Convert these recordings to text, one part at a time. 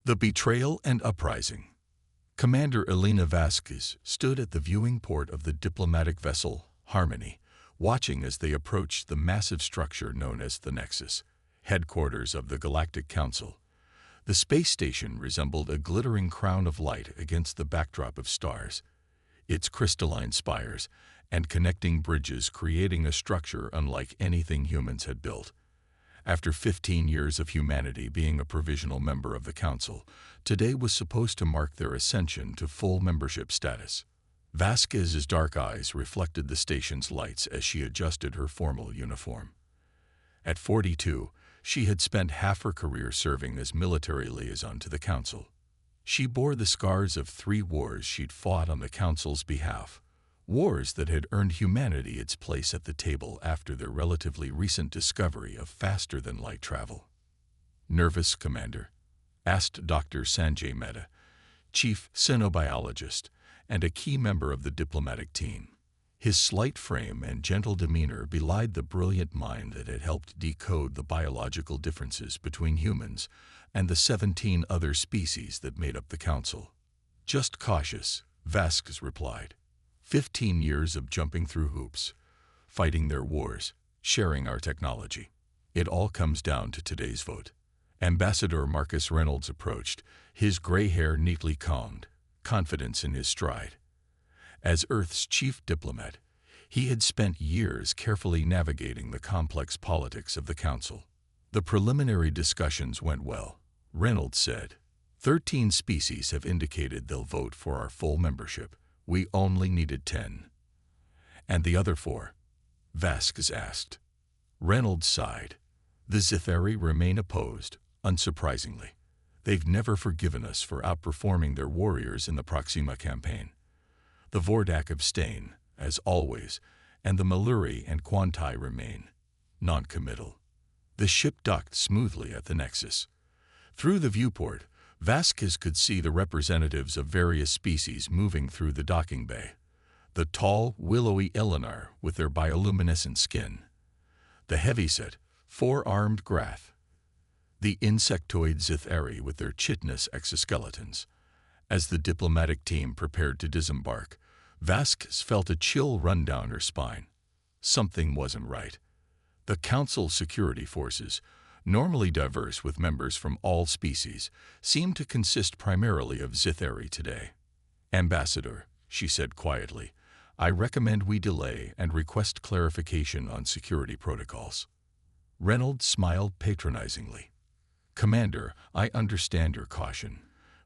The Betrayal and Uprising. Commander Elena Vasquez stood at the viewing port of the diplomatic vessel Harmony, watching as they approached the massive structure known as the Nexus, headquarters of the Galactic Council. The space station resembled a glittering crown of light against the backdrop of stars, its crystalline spires and connecting bridges creating a structure unlike anything humans had built. After 15 years of humanity being a provisional member of the Council, today was supposed to mark their ascension to full membership status. Vasquez's dark eyes reflected the station's lights as she adjusted her formal uniform. At 42, she had spent half her career serving as military liaison to the Council. She bore the scars of 3 wars she'd fought on the Council's behalf, wars that had earned humanity its place at the table after their relatively recent discovery of faster-than-light travel. "Nervous, Commander?" asked Dr. Sanjay Mehta, chief xenobiologist and a key member of the diplomatic team. His slight frame and gentle demeanor belied the brilliant mind that had helped decode the biological differences between humans and the 17 other species that made up the Council. "Just cautious," Vasquez replied. 15 years of jumping through hoops, fighting their wars, sharing our technology. It all comes down to today's vote. Ambassador Marcus Reynolds approached, his gray hair neatly combed, confidence in his stride. As Earth's chief diplomat, he had spent years carefully navigating the complex politics of the Council. The preliminary discussions went well, Reynolds said. 13 species have indicated they'll vote for our full membership. We only needed 10. "And the other 4? Vasquez asked. Reynolds sighed. "The Zithari remain opposed, unsurprisingly. They've never forgiven us for outperforming their warriors in the Proxima campaign. The Vordak abstain, as always, and the Maluri and Quantai remain non-committal." The ship docked smoothly at the Nexus. Through the viewport, Vasquez could see the representatives of various species moving through the docking bay. The tall, willowy Elenar with their bioluminescent skin. The heavyset, 4-armed Grath. The insectoid Zithari with their chitinous exoskeletons. As the diplomatic team prepared to disembark, Vasquez felt a chill run down her spine. Something wasn't right. The Council security forces, normally diverse with members from all species, seemed to consist primarily of Zithari today. "Ambassador," she said quietly, "I recommend we delay and request clarification on security protocols." Reynolds smiled patronizingly. "Commander, I understand your caution,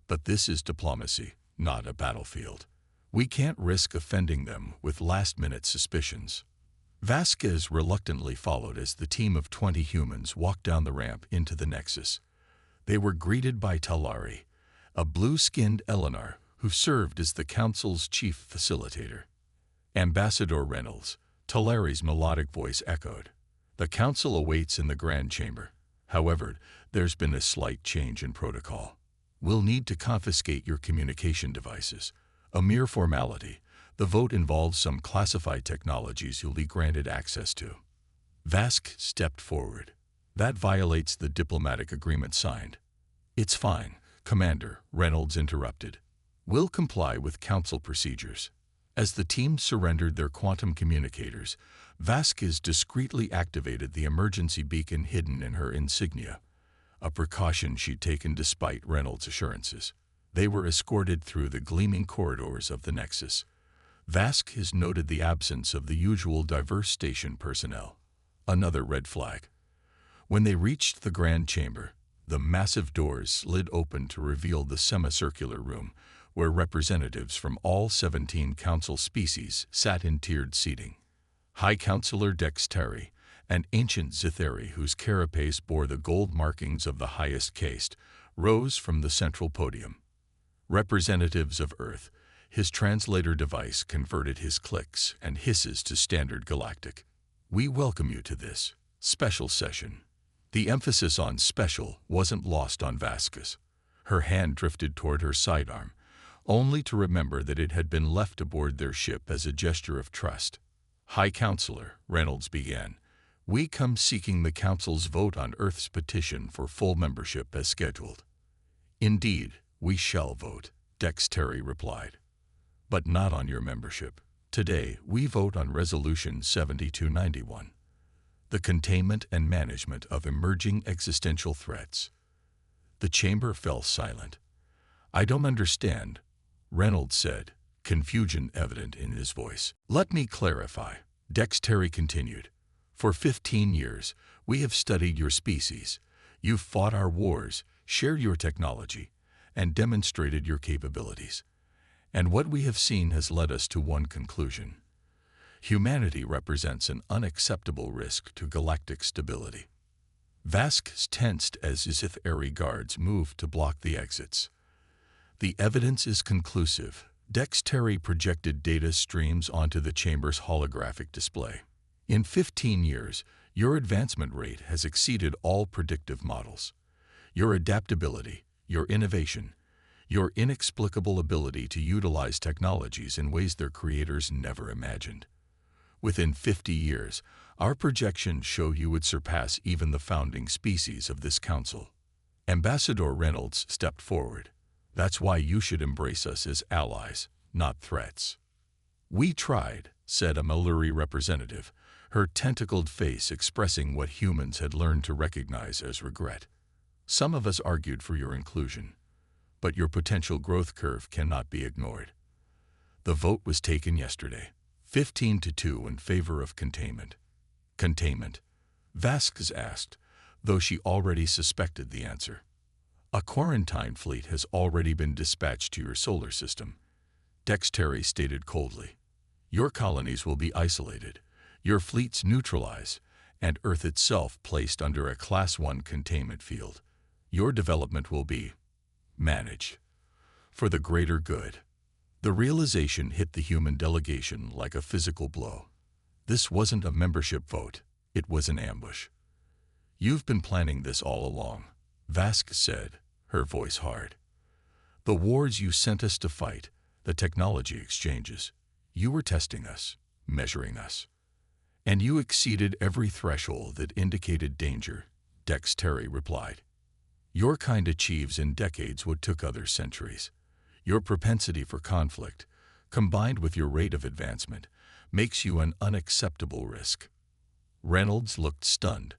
but this is diplomacy, not a battlefield. We can't risk offending them with last-minute suspicions." Vasquez reluctantly followed as the team of 20 humans walked down the ramp into the Nexus. They were greeted by Talari, a blue-skinned Elenar who served as the Council's chief facilitator. "Ambassador Reynolds," Talari's melodic voice echoed. "The Council awaits in the Grand Chamber. However, there's been a slight change in protocol. We'll need to confiscate your communication devices. A mere formality. The vote involves some classified technologies you'll be granted access to." Vasquez stepped forward. "That violates the diplomatic agreement signed." "It's fine, Commander," Reynolds interrupted. "We'll comply with Council procedures." As the team surrendered their quantum communicators, Vasquez discreetly activated the emergency beacon hidden in her insignia, a precaution she'd taken despite Reynolds' assurances. They were escorted through the gleaming corridors of the Nexus. Vasquez noted the absence of the usual diverse station personnel. Another red flag. When they reached the Grand Chamber, the massive doors slid open to reveal the semicircular room, where representatives from all 17 Council species sat in tiered seating. High Councilor Dexteri, an ancient Zithari whose carapace bore the gold markings of the highest caste, rose from the central podium. Representatives of Earth, his translator device converted his clicks and hisses to standard Galactic. "We welcome you to this special session." The emphasis on special wasn't lost on Vasquez. Her hand drifted toward her sidearm, only to remember that it had been left aboard their ship as a gesture of trust. "High Counselor," Reynolds began, "we come seeking the Council's vote on Earth's petition for full membership as scheduled." Indeed, we shall vote, Dexterity replied. But not on your membership. Today, we vote on Resolution 7291, the containment and management of emerging existential threats. The chamber fell silent. I don't understand, Reynolds said, confusion evident in his voice. Let me clarify, Dexterity continued. For 15 years, we have studied your species. You've fought our wars, shared your technology, and demonstrated your capabilities. And what we have seen has led us to one conclusion. Humanity represents an unacceptable risk to galactic stability. Vasquez tensed as if airy guards moved to block the exits. The evidence is conclusive. Dexterity projected data streams onto the chamber's holographic display. In 15 years, your advancement rate has exceeded all predictive models. Your adaptability, your innovation, your inexplicable ability to utilize technologies in ways their creators never imagined. Within 50 years, our projections show you would surpass even the founding species of this council. Ambassador Reynolds stepped forward. That's why you should embrace us as allies, not threats. We tried, said a Maluri representative, her tentacled face expressing what humans had learned to recognize as regret. Some of us argued for your inclusion, but your potential growth curve cannot be ignored. The vote was taken yesterday, 15-2 in favor of containment. Containment? Vasquez asked, though she already suspected the answer. A quarantine fleet has already been dispatched to your solar system, Dexterity stated coldly. Your colonies will be isolated, your fleets neutralized, and Earth itself placed under a Class 1 containment field. Your development will be managed for the greater good. The realization hit the human delegation like a physical blow. This wasn't a membership vote, it was an ambush. You've been planning this all along, Vasquez said, her voice hard. The wars you sent us to fight, the technology exchanges, you were testing us, measuring us. And you exceeded every threshold that indicated danger, Dexterity replied. Your kind achieves in decades what took others centuries. Your propensity for conflict, combined with your rate of advancement, makes you an unacceptable risk. Reynolds looked stunned.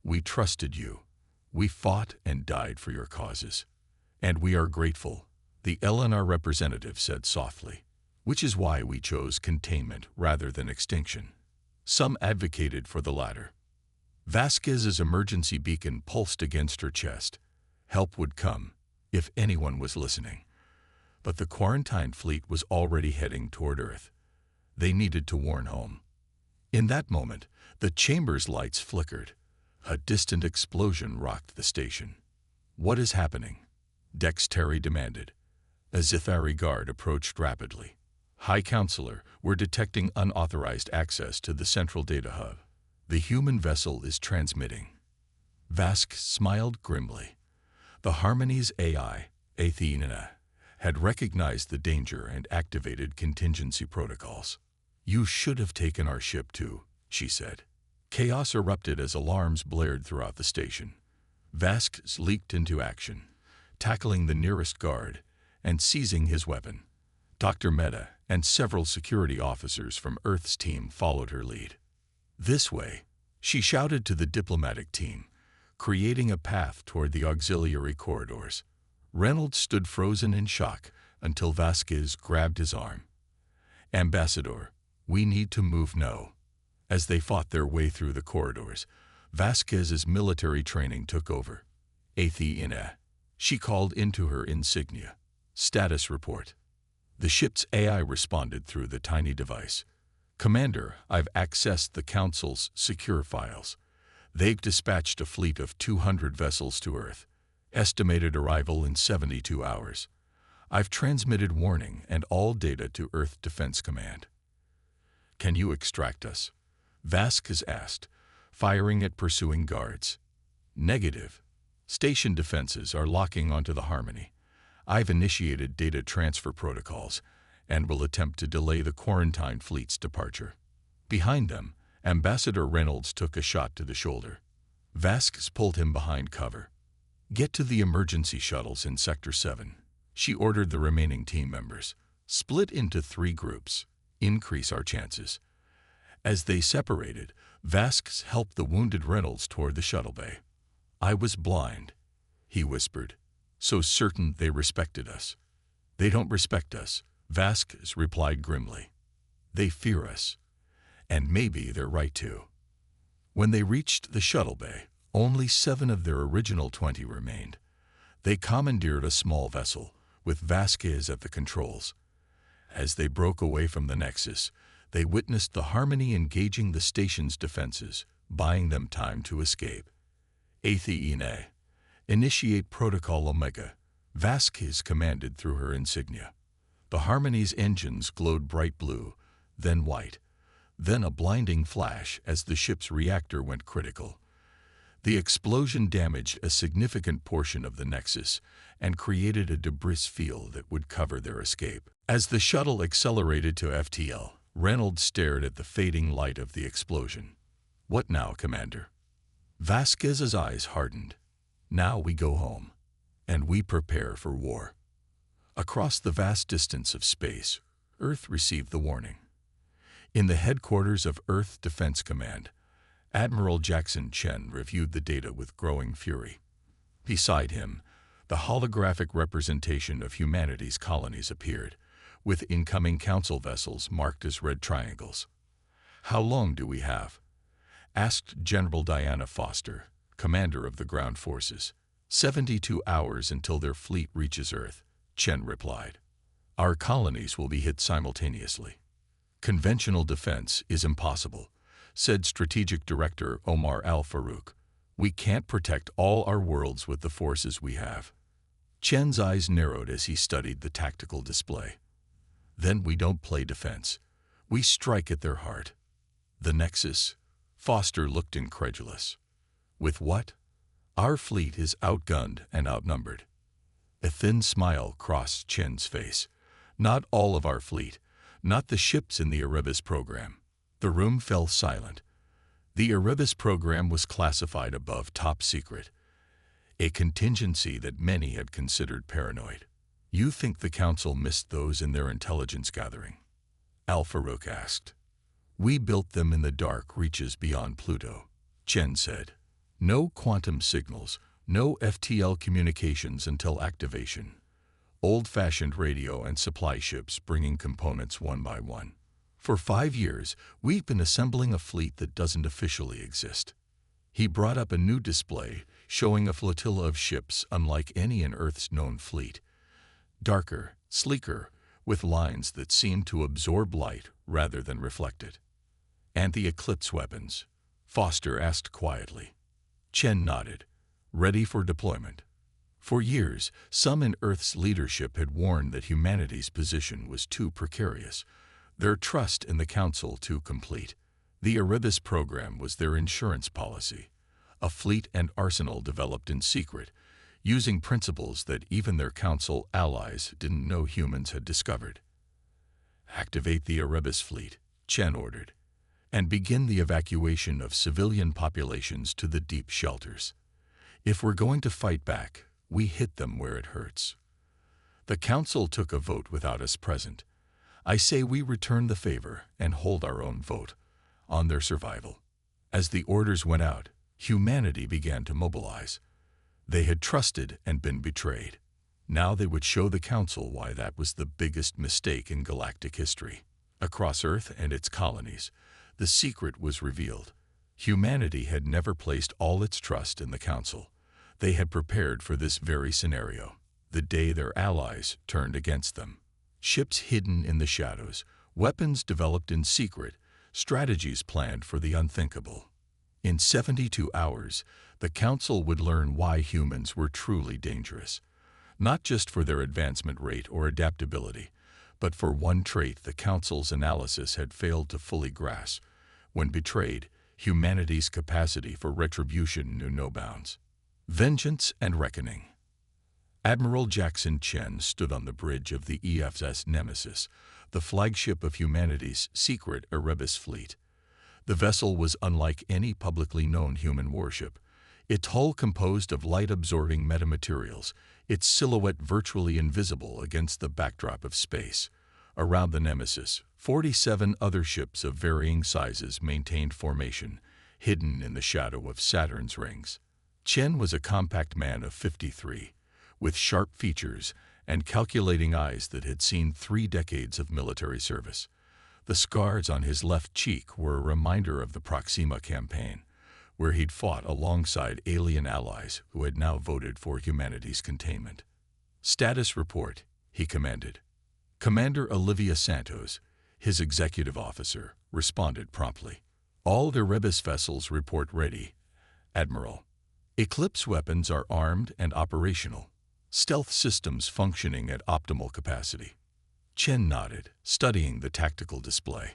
We trusted you. We fought and died for your causes. And we are grateful, the LNR representative said softly, which is why we chose containment rather than extinction. Some advocated for the latter. Vasquez's emergency beacon pulsed against her chest. Help would come, if anyone was listening. But the quarantine fleet was already heading toward Earth. They needed to warn home. In that moment, the chamber's lights flickered. A distant explosion rocked the station. What is happening? Dexterity demanded. A Zithari guard approached rapidly. High Counselor, we're detecting unauthorized access to the central data hub. The human vessel is transmitting. Vasquez smiled grimly. The Harmony's AI, Athena, had recognized the danger and activated contingency protocols. You should have taken our ship too, she said. Chaos erupted as alarms blared throughout the station. Vasquez leaped into action, tackling the nearest guard and seizing his weapon. Dr. Mehta and several security officers from Earth's team followed her lead. This way, she shouted to the diplomatic team, creating a path toward the auxiliary corridors. Reynolds stood frozen in shock until Vasquez grabbed his arm. Ambassador, we need to move now. As they fought their way through the corridors, Vasquez's military training took over. Athena, she called into her insignia. Status report. The ship's AI responded through the tiny device. Commander, I've accessed the Council's secure files. They've dispatched a fleet of 200 vessels to Earth. Estimated arrival in 72 hours. I've transmitted warning and all data to Earth Defense Command. Can you extract us? Vasquez asked, firing at pursuing guards. Negative. Station defenses are locking onto the Harmony. I've initiated data transfer protocols and will attempt to delay the quarantine fleet's departure. Behind them, Ambassador Reynolds took a shot to the shoulder. Vasquez pulled him behind cover. Get to the emergency shuttles in Sector 7. She ordered the remaining team members. Split into 3 groups. Increase our chances. As they separated, Vasquez helped the wounded Reynolds toward the shuttle bay. I was blind, he whispered, so certain they respected us. They don't respect us, Vasquez replied grimly. They fear us. And maybe they're right too. When they reached the shuttle bay, only 7 of their original 20 remained. They commandeered a small vessel, with Vasquez at the controls. As they broke away from the Nexus, they witnessed the Harmony engaging the station's defenses, buying them time to escape. Athene, initiate Protocol Omega, Vasquez commanded through her insignia. The Harmony's engines glowed bright blue, then white, then a blinding flash as the ship's reactor went critical. The explosion damaged a significant portion of the Nexus and created a debris field that would cover their escape. As the shuttle accelerated to FTL, Reynolds stared at the fading light of the explosion. What now, Commander? Vasquez's eyes hardened. Now we go home, and we prepare for war. Across the vast distance of space, Earth received the warning. In the headquarters of Earth Defense Command, Admiral Jackson Chen reviewed the data with growing fury. Beside him, the holographic representation of humanity's colonies appeared, with incoming council vessels marked as red triangles. How long do we have? Asked General Diana Foster, commander of the ground forces. 72 hours until their fleet reaches Earth, Chen replied. Our colonies will be hit simultaneously. Conventional defense is impossible, said Strategic Director Omar Al-Farouk. We can't protect all our worlds with the forces we have. Chen's eyes narrowed as he studied the tactical display. Then we don't play defense. We strike at their heart. The Nexus? Foster looked incredulous. With what? Our fleet is outgunned and outnumbered. A thin smile crossed Chen's face. Not all of our fleet, not the ships in the Erebus program. The room fell silent. The Erebus program was classified above top secret, a contingency that many had considered paranoid. You think the Council missed those in their intelligence gathering? Al-Farouk asked. We built them in the dark reaches beyond Pluto, Chen said. No quantum signals, no FTL communications until activation. Old-fashioned radio and supply ships bringing components one by one. For 5 years, we've been assembling a fleet that doesn't officially exist. He brought up a new display showing a flotilla of ships unlike any in Earth's known fleet. Darker, sleeker, with lines that seemed to absorb light rather than reflect it. Anti-eclipse weapons, Foster asked quietly. Chen nodded, ready for deployment. For years, some in Earth's leadership had warned that humanity's position was too precarious, their trust in the Council too complete. The Erebus program was their insurance policy, a fleet and arsenal developed in secret, using principles that even their Council allies didn't know humans had discovered. Activate the Erebus fleet, Chen ordered, and begin the evacuation of civilian populations to the deep shelters. If we're going to fight back, we hit them where it hurts. The Council took a vote without us present. I say we return the favor and hold our own vote on their survival. As the orders went out, humanity began to mobilize. They had trusted and been betrayed. Now they would show the Council why that was the biggest mistake in galactic history. Across Earth and its colonies, the secret was revealed. Humanity had never placed all its trust in the Council. They had prepared for this very scenario, the day their allies turned against them. Ships hidden in the shadows, weapons developed in secret, strategies planned for the unthinkable. In 72 hours, the Council would learn why humans were truly dangerous, not just for their advancement rate or adaptability, but for one trait the Council's analysis had failed to fully grasp. When betrayed, humanity's capacity for retribution knew no bounds. Vengeance and reckoning. Admiral Jackson Chen stood on the bridge of the EFS Nemesis, the flagship of humanity's secret Erebus fleet. The vessel was unlike any publicly known human warship. its hull composed of light-absorbing metamaterials, its silhouette virtually invisible against the backdrop of space. Around the Nemesis, 47 other ships of varying sizes maintained formation, hidden in the shadow of Saturn's rings. Chen was a compact man of 53, with sharp features and calculating eyes that had seen 3 decades of military service. The scars on his left cheek were a reminder of the Proxima campaign, where he'd fought alongside alien allies who had now voted for humanity's containment. "Status report," he commanded. Commander Olivia Santos, his executive officer, responded promptly. "All Erebus vessels report ready, Admiral. Eclipse weapons are armed and operational. Stealth systems functioning at optimal capacity." Chen nodded, studying the tactical display.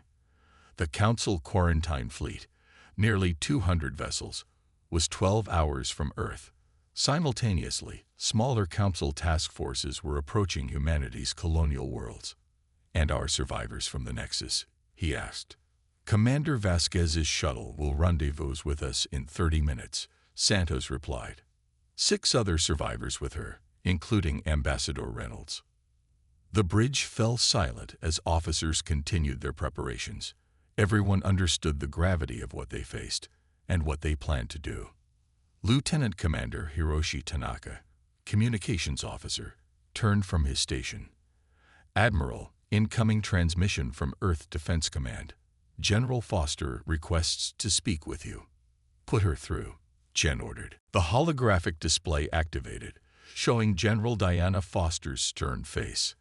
The Council Quarantine Fleet, nearly 200 vessels, was 12 hours from Earth. Simultaneously, smaller Council task forces were approaching humanity's colonial worlds. "And our survivors from the Nexus?" he asked. "Commander Vasquez's shuttle will rendezvous with us in 30 minutes, Santos replied. 6 other survivors with her, including Ambassador Reynolds. The bridge fell silent as officers continued their preparations. Everyone understood the gravity of what they faced and what they planned to do. Lieutenant Commander Hiroshi Tanaka, communications officer, turned from his station. "Admiral, incoming transmission from Earth Defense Command. General Foster requests to speak with you." "Put her through," Chen ordered. The holographic display activated, showing General Diana Foster's stern face.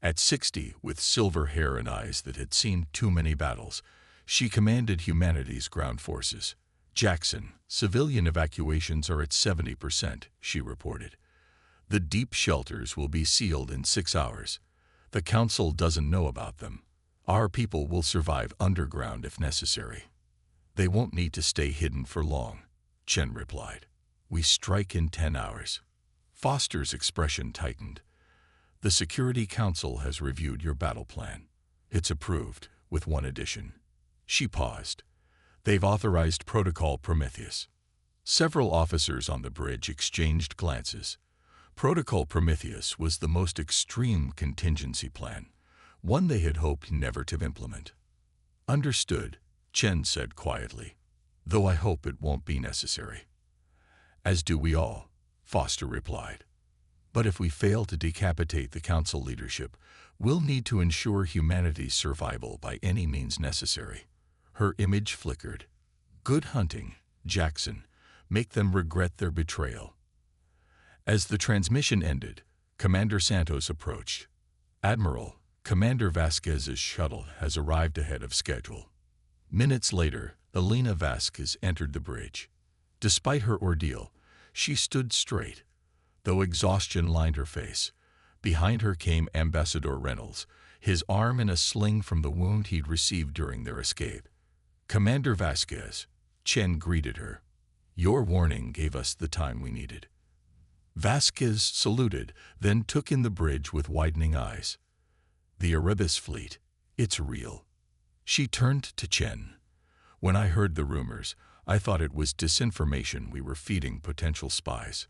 At 60, with silver hair and eyes that had seen too many battles, she commanded humanity's ground forces. "Jackson, civilian evacuations are at 70%, she reported. "The deep shelters will be sealed in 6 hours. The Council doesn't know about them. Our people will survive underground if necessary." "They won't need to stay hidden for long," Chen replied. "We strike in 10 hours. Foster's expression tightened. "The Security Council has reviewed your battle plan. It's approved, with one addition." She paused. "They've authorized Protocol Prometheus." Several officers on the bridge exchanged glances. Protocol Prometheus was the most extreme contingency plan, one they had hoped never to implement. "Understood," Chen said quietly, "though I hope it won't be necessary." "As do we all," Foster replied. "But if we fail to decapitate the Council leadership, we'll need to ensure humanity's survival by any means necessary." Her image flickered. "Good hunting, Jackson. Make them regret their betrayal." As the transmission ended, Commander Santos approached. "Admiral, Commander Vasquez's shuttle has arrived ahead of schedule." Minutes later, Elena Vasquez entered the bridge. Despite her ordeal, she stood straight, though exhaustion lined her face. Behind her came Ambassador Reynolds, his arm in a sling from the wound he'd received during their escape. "Commander Vasquez," Chen greeted her. "Your warning gave us the time we needed." Vasquez saluted, then took in the bridge with widening eyes. "The Erebus fleet, it's real." She turned to Chen. "When I heard the rumors, I thought it was disinformation we were feeding potential spies."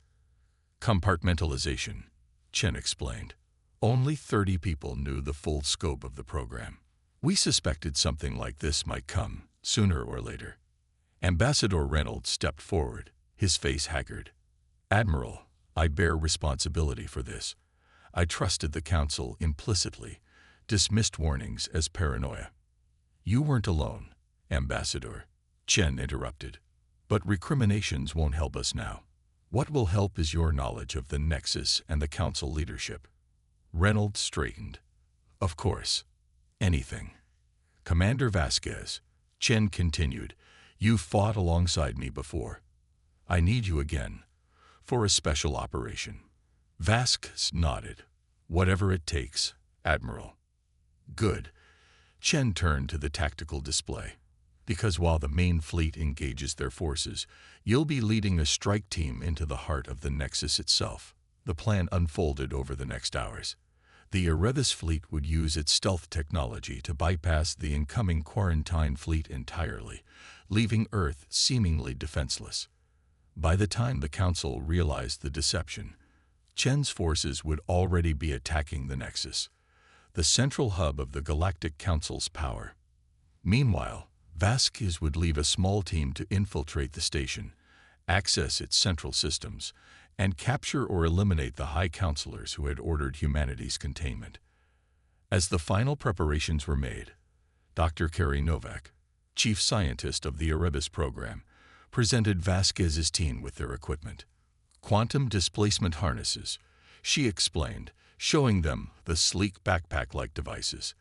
"Compartmentalization," Chen explained. "Only 30 people knew the full scope of the program. We suspected something like this might come, sooner or later." Ambassador Reynolds stepped forward, his face haggard. "Admiral, I bear responsibility for this. I trusted the Council implicitly, dismissed warnings as paranoia." "You weren't alone, Ambassador," Chen interrupted. "But recriminations won't help us now. What will help is your knowledge of the Nexus and the Council leadership." Reynolds straightened. "Of course. Anything." "Commander Vasquez," Chen continued, "you've fought alongside me before. I need you again, for a special operation." Vasquez nodded. "Whatever it takes, Admiral." "Good." Chen turned to the tactical display. "Because while the main fleet engages their forces, you'll be leading a strike team into the heart of the Nexus itself." The plan unfolded over the next hours. The Erebus fleet would use its stealth technology to bypass the incoming quarantine fleet entirely, leaving Earth seemingly defenseless. By the time the Council realized the deception, Chen's forces would already be attacking the Nexus, the central hub of the Galactic Council's power. Meanwhile, Vasquez would leave a small team to infiltrate the station, access its central systems, and capture or eliminate the High Counselors who had ordered humanity's containment. As the final preparations were made, Dr. Carrie Novak, chief scientist of the Erebus program, presented Vasquez's team with their equipment. Quantum displacement harnesses, she explained, showing them the sleek backpack-like devices.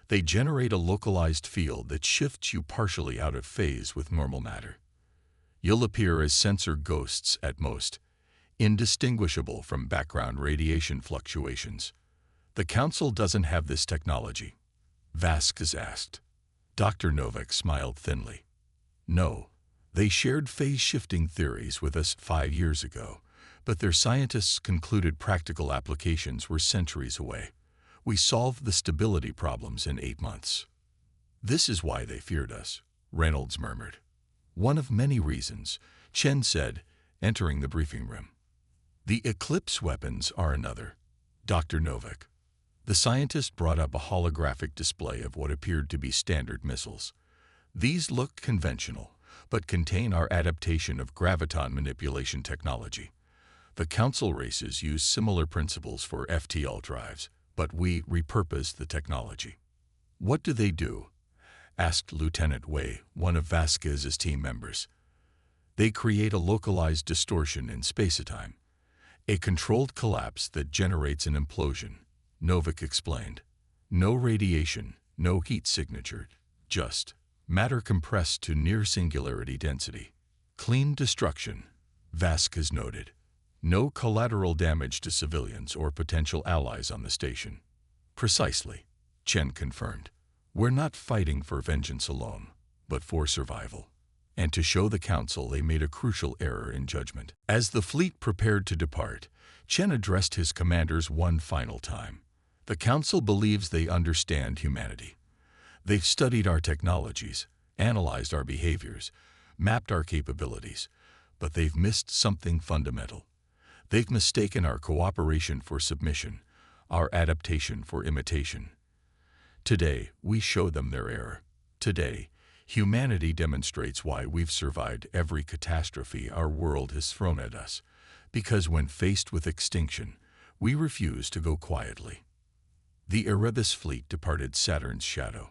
They generate a localized field that shifts you partially out of phase with normal matter. You'll appear as sensor ghosts at most, indistinguishable from background radiation fluctuations. The Council doesn't have this technology, Vasquez asked. Dr. Novak smiled thinly. No, they shared phase-shifting theories with us 5 years ago, but their scientists concluded practical applications were centuries away. We solved the stability problems in 8 months. This is why they feared us, Reynolds murmured. One of many reasons, Chen said, entering the briefing room. The Eclipse weapons are another, Dr. Novak. The scientist brought up a holographic display of what appeared to be standard missiles. These look conventional, but contain our adaptation of graviton manipulation technology. The Council races use similar principles for FTL drives, but we repurpose the technology. What do they do? Asked Lieutenant Wei, one of Vasquez's team members. They create a localized distortion in space-time, a controlled collapse that generates an implosion, Novak explained. No radiation, no heat signature, just matter compressed to near singularity density. Clean destruction, Vasquez noted. No collateral damage to civilians or potential allies on the station. Precisely, Chen confirmed. We're not fighting for vengeance alone, but for survival. And to show the Council they made a crucial error in judgment. As the fleet prepared to depart, Chen addressed his commanders one final time. The Council believes they understand humanity. They've studied our technologies, analyzed our behaviors, mapped our capabilities, but they've missed something fundamental. They've mistaken our cooperation for submission, our adaptation for imitation. Today, we show them their error. Today, humanity demonstrates why we've survived every catastrophe our world has thrown at us, because when faced with extinction, we refuse to go quietly. The Erebus fleet departed Saturn's shadow,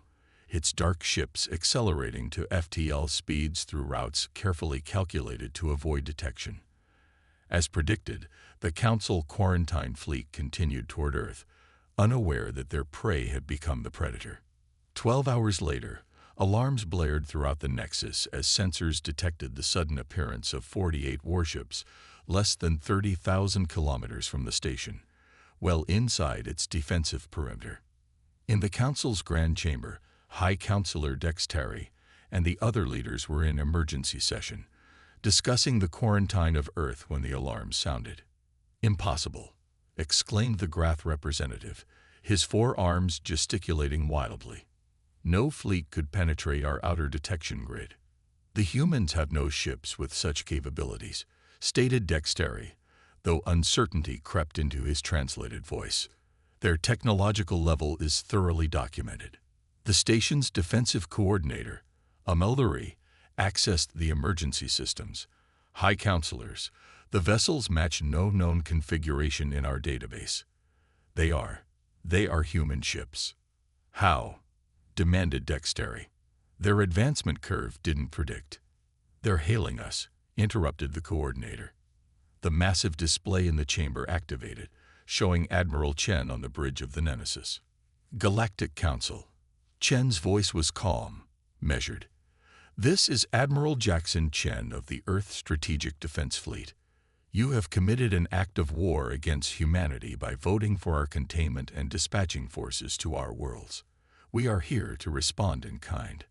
its dark ships accelerating to FTL speeds through routes carefully calculated to avoid detection. As predicted, the Council quarantine fleet continued toward Earth, unaware that their prey had become the predator. 12 hours later, alarms blared throughout the Nexus as sensors detected the sudden appearance of 48 warships less than 30,000 kilometers from the station, well inside its defensive perimeter. In the Council's Grand Chamber, High Counselor Dextari and the other leaders were in emergency session, discussing the quarantine of Earth when the alarms sounded. Impossible, exclaimed the Grath representative, his forearms gesticulating wildly. No fleet could penetrate our outer detection grid. The humans have no ships with such capabilities, stated Dextari, though uncertainty crept into his translated voice. Their technological level is thoroughly documented. The station's defensive coordinator, Ameldari, accessed the emergency systems. High Counselors, the vessels match no known configuration in our database. They are human ships. How? Demanded Dextari. Their advancement curve didn't predict. They're hailing us, interrupted the coordinator. The massive display in the chamber activated, showing Admiral Chen on the bridge of the Nemesis. Galactic Council. Chen's voice was calm, measured. This is Admiral Jackson Chen of the Earth Strategic Defense Fleet. You have committed an act of war against humanity by voting for our containment and dispatching forces to our worlds. We are here to respond in kind.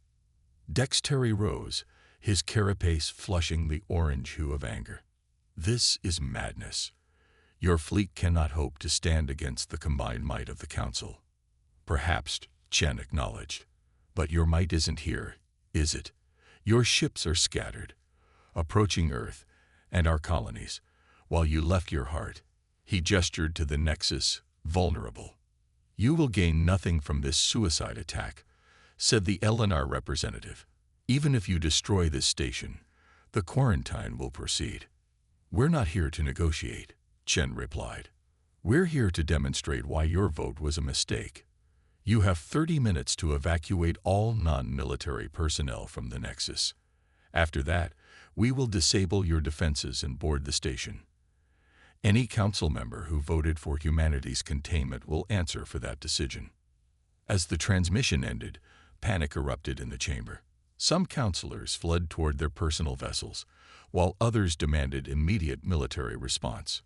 Dextari rose, his carapace flushing the orange hue of anger. This is madness. Your fleet cannot hope to stand against the combined might of the Council. Perhaps, Chen acknowledged. But your might isn't here, is it? Your ships are scattered, approaching Earth, and our colonies, while you left your heart. He gestured to the Nexus, vulnerable. You will gain nothing from this suicide attack, said the LNR representative. Even if you destroy this station, the quarantine will proceed. We're not here to negotiate, Chen replied. We're here to demonstrate why your vote was a mistake. You have 30 minutes to evacuate all non-military personnel from the Nexus. After that, we will disable your defenses and board the station. Any council member who voted for humanity's containment will answer for that decision. As the transmission ended, panic erupted in the chamber. Some councilors fled toward their personal vessels, while others demanded immediate military response.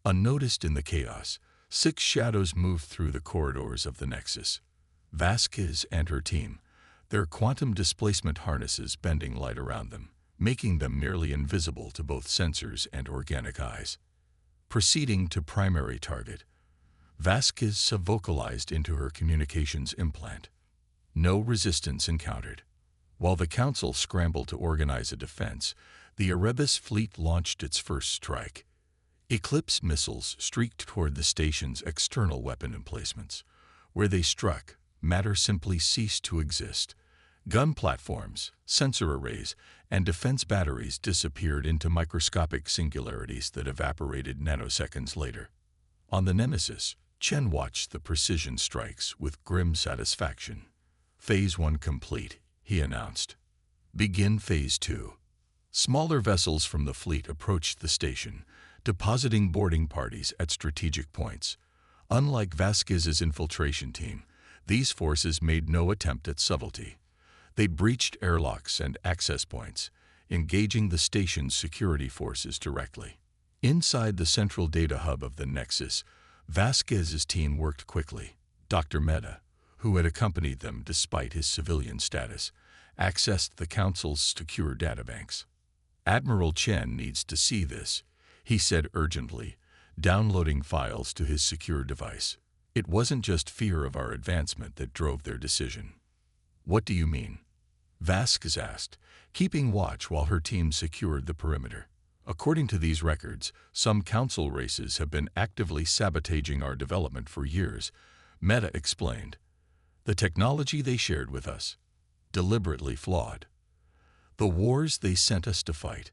Unnoticed in the chaos, 6 shadows moved through the corridors of the Nexus. Vasquez and her team, their quantum displacement harnesses bending light around them, making them nearly invisible to both sensors and organic eyes. Proceeding to primary target, Vasquez vocalized into her communications implant. No resistance encountered. While the Council scrambled to organize a defense, the Erebus fleet launched its first strike. Eclipse missiles streaked toward the station's external weapon emplacements. Where they struck, matter simply ceased to exist. Gun platforms, sensor arrays, and defense batteries disappeared into microscopic singularities that evaporated nanoseconds later. On the Nemesis, Chen watched the precision strikes with grim satisfaction. Phase 1 complete, he announced. Begin Phase 2. Smaller vessels from the fleet approached the station, depositing boarding parties at strategic points. Unlike Vasquez's infiltration team, these forces made no attempt at subtlety. They breached airlocks and access points, engaging the station's security forces directly. Inside the central data hub of the Nexus, Vasquez's team worked quickly. Dr. Mehta, who had accompanied them despite his civilian status, accessed the Council's secure databanks. Admiral Chen needs to see this, he said urgently, downloading files to his secure device. It wasn't just fear of our advancement that drove their decision. What do you mean? Vasquez asked, keeping watch while her team secured the perimeter. According to these records, some Council races have been actively sabotaging our development for years, Mehta explained. The technology they shared with us, deliberately flawed. The wars they sent us to fight,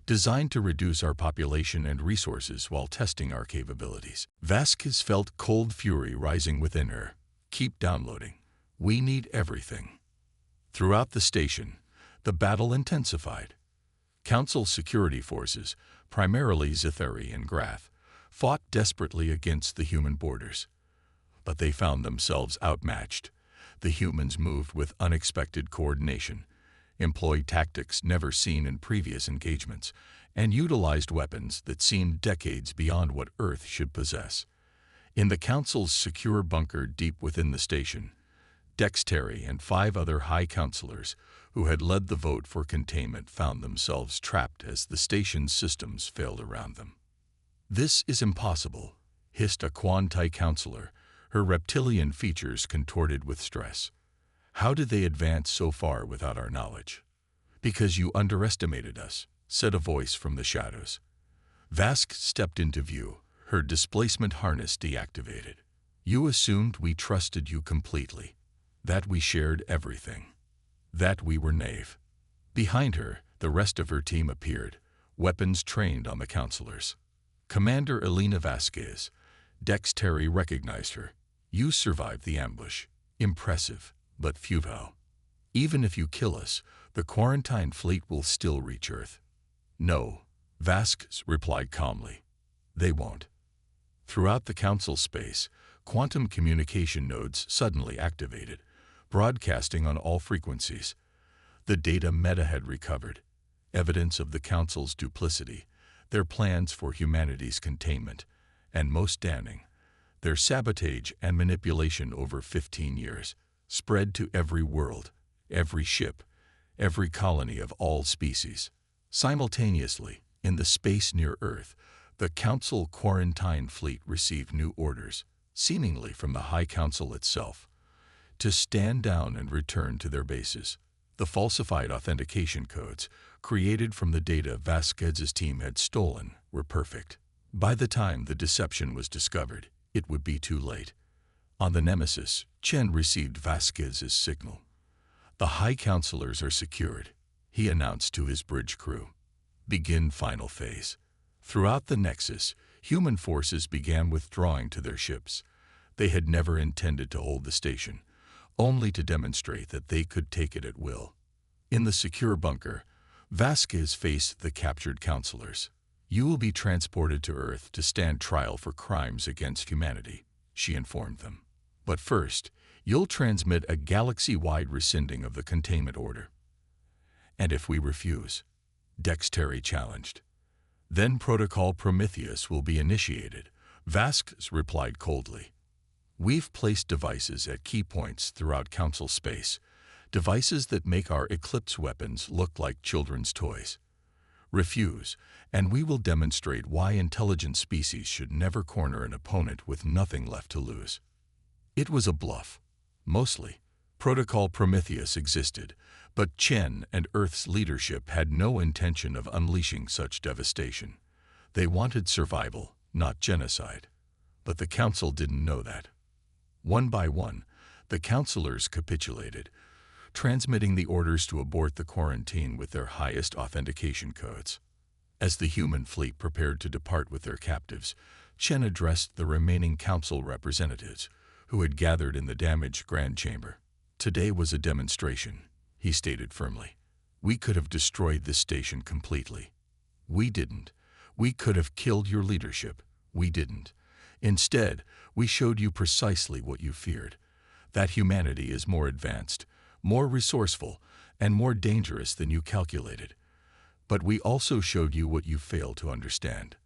designed to reduce our population and resources while testing our capabilities. Vasquez felt cold fury rising within her. Keep downloading. We need everything. Throughout the station, the battle intensified. Council security forces, primarily Zetheri and Grath, fought desperately against the human borders. But they found themselves outmatched. The humans moved with unexpected coordination, employed tactics never seen in previous engagements, and utilized weapons that seemed decades beyond what Earth should possess. In the Council's secure bunker deep within the station, Dexterry and 5 other high councilors who had led the vote for containment found themselves trapped as the station's systems failed around them. This is impossible, hissed a Quantai councilor, her reptilian features contorted with stress. How did they advance so far without our knowledge? Because you underestimated us, said a voice from the shadows. Vask stepped into view, her displacement harness deactivated. You assumed we trusted you completely, that we shared everything, that we were naive. Behind her, the rest of her team appeared, weapons trained on the councilors. Commander Elena Vasquez, Dexterry recognized her. You survived the ambush. Impressive, but futile. Even if you kill us, the quarantine fleet will still reach Earth. No, Vasquez replied calmly. They won't. Throughout the council space, quantum communication nodes suddenly activated, broadcasting on all frequencies. The data Mehta had recovered, evidence of the council's duplicity, their plans for humanity's containment, and most damning, their sabotage and manipulation over 15 years, spread to every world, every ship, every colony of all species. Simultaneously, in the space near Earth, the Council Quarantine Fleet received new orders, seemingly from the High Council itself, to stand down and return to their bases. The falsified authentication codes, created from the data Vasquez's team had stolen, were perfect. By the time the deception was discovered, it would be too late. On the Nemesis, Chen received Vasquez's signal. "The High Counselors are secured," he announced to his bridge crew. "Begin final phase." Throughout the Nexus, human forces began withdrawing to their ships. They had never intended to hold the station, only to demonstrate that they could take it at will. In the secure bunker, Vasquez faced the captured counselors. "You will be transported to Earth to stand trial for crimes against humanity," she informed them. "But first, you'll transmit a galaxy-wide rescinding of the containment order." "And if we refuse?" Dexterity challenged. "Then Protocol Prometheus will be initiated," Vasquez replied coldly. "We've placed devices at key points throughout Council space, devices that make our Eclipse weapons look like children's toys. Refuse, and we will demonstrate why intelligent species should never corner an opponent with nothing left to lose." It was a bluff. Mostly, Protocol Prometheus existed, but Chen and Earth's leadership had no intention of unleashing such devastation. They wanted survival, not genocide. But the Council didn't know that. One by one, the counselors capitulated, transmitting the orders to abort the quarantine with their highest authentication codes. As the human fleet prepared to depart with their captives, Chen addressed the remaining Council representatives, who had gathered in the damaged Grand Chamber. "Today was a demonstration," he stated firmly. "We could have destroyed this station completely. We didn't. We could have killed your leadership. We didn't. Instead, we showed you precisely what you feared, that humanity is more advanced, more resourceful, and more dangerous than you calculated. But we also showed you what you failed to understand.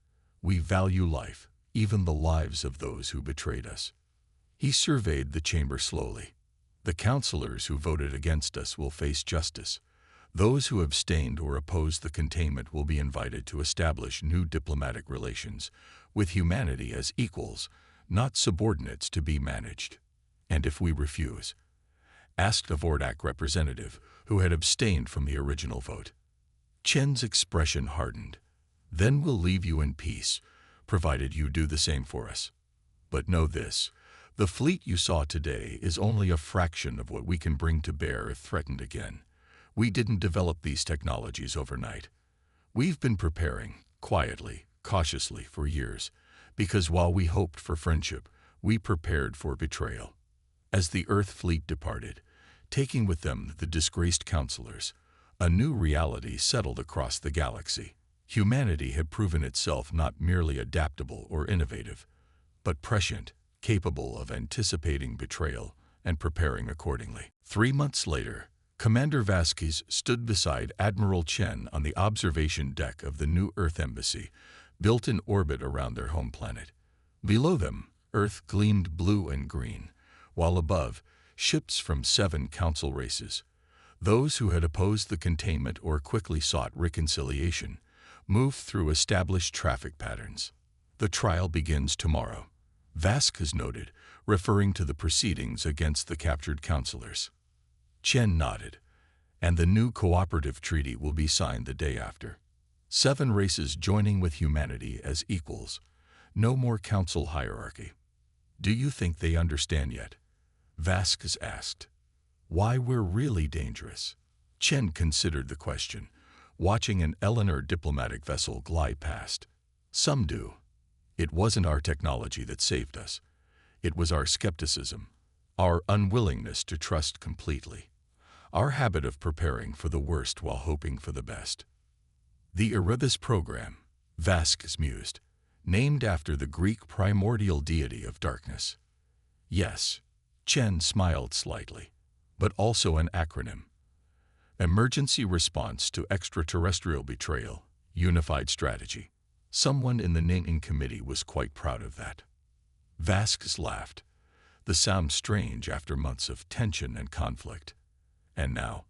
We value life, even the lives of those who betrayed us." He surveyed the chamber slowly. "The counselors who voted against us will face justice. Those who abstained or opposed the containment will be invited to establish new diplomatic relations, with humanity as equals, not subordinates to be managed." "And if we refuse?" asked a Vordak representative who had abstained from the original vote. Chen's expression hardened. "Then we'll leave you in peace, provided you do the same for us. But know this, the fleet you saw today is only a fraction of what we can bring to bear if threatened again. We didn't develop these technologies overnight. We've been preparing, quietly, cautiously, for years, because while we hoped for friendship, we prepared for betrayal." As the Earth fleet departed, taking with them the disgraced counselors, a new reality settled across the galaxy. Humanity had proven itself not merely adaptable or innovative, but prescient, capable of anticipating betrayal and preparing accordingly. 3 months later, Commander Vasquez stood beside Admiral Chen on the observation deck of the new Earth Embassy, built in orbit around their home planet. Below them, Earth gleamed blue and green, while above, ships from 7 Council races, those who had opposed the containment or quickly sought reconciliation, moved through established traffic patterns. "The trial begins tomorrow," Vasquez noted, referring to the proceedings against the captured counselors. Chen nodded. "And the new cooperative treaty will be signed the day after. 7 races joining with humanity as equals. No more council hierarchy." "Do you think they understand yet?" Vasquez asked. "Why we're really dangerous?" Chen considered the question, watching an Eleanor diplomatic vessel glide past. "Some do. It wasn't our technology that saved us. It was our skepticism, our unwillingness to trust completely, our habit of preparing for the worst while hoping for the best." "The Erebus program," Vasquez mused, "named after the Greek primordial deity of darkness." "Yes," Chen smiled slightly, "but also an acronym. Emergency Response to Extraterrestrial Betrayal, Unified Strategy. Someone in the naming committee was quite proud of that." Vasquez laughed. "The sound strange after months of tension and conflict. And now,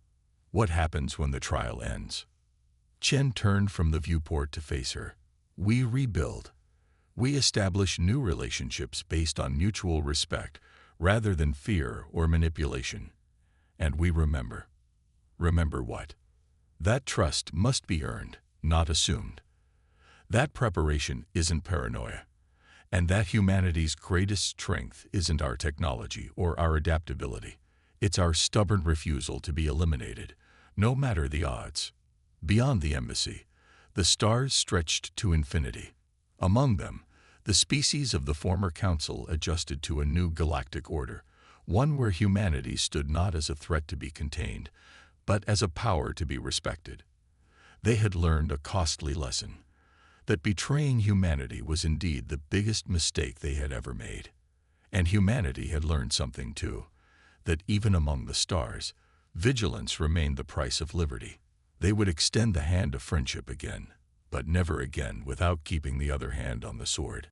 what happens when the trial ends?" Chen turned from the viewport to face her. "We rebuild. We establish new relationships based on mutual respect rather than fear or manipulation. And we remember." "Remember what?" That trust must be earned, not assumed. That preparation isn't paranoia. And that humanity's greatest strength isn't our technology or our adaptability. It's our stubborn refusal to be eliminated, no matter the odds. Beyond the embassy, the stars stretched to infinity. Among them, the species of the former council adjusted to a new galactic order, one where humanity stood not as a threat to be contained, but as a power to be respected. They had learned a costly lesson, that betraying humanity was indeed the biggest mistake they had ever made. And humanity had learned something too, that even among the stars, vigilance remained the price of liberty. They would extend the hand of friendship again, but never again without keeping the other hand on the sword.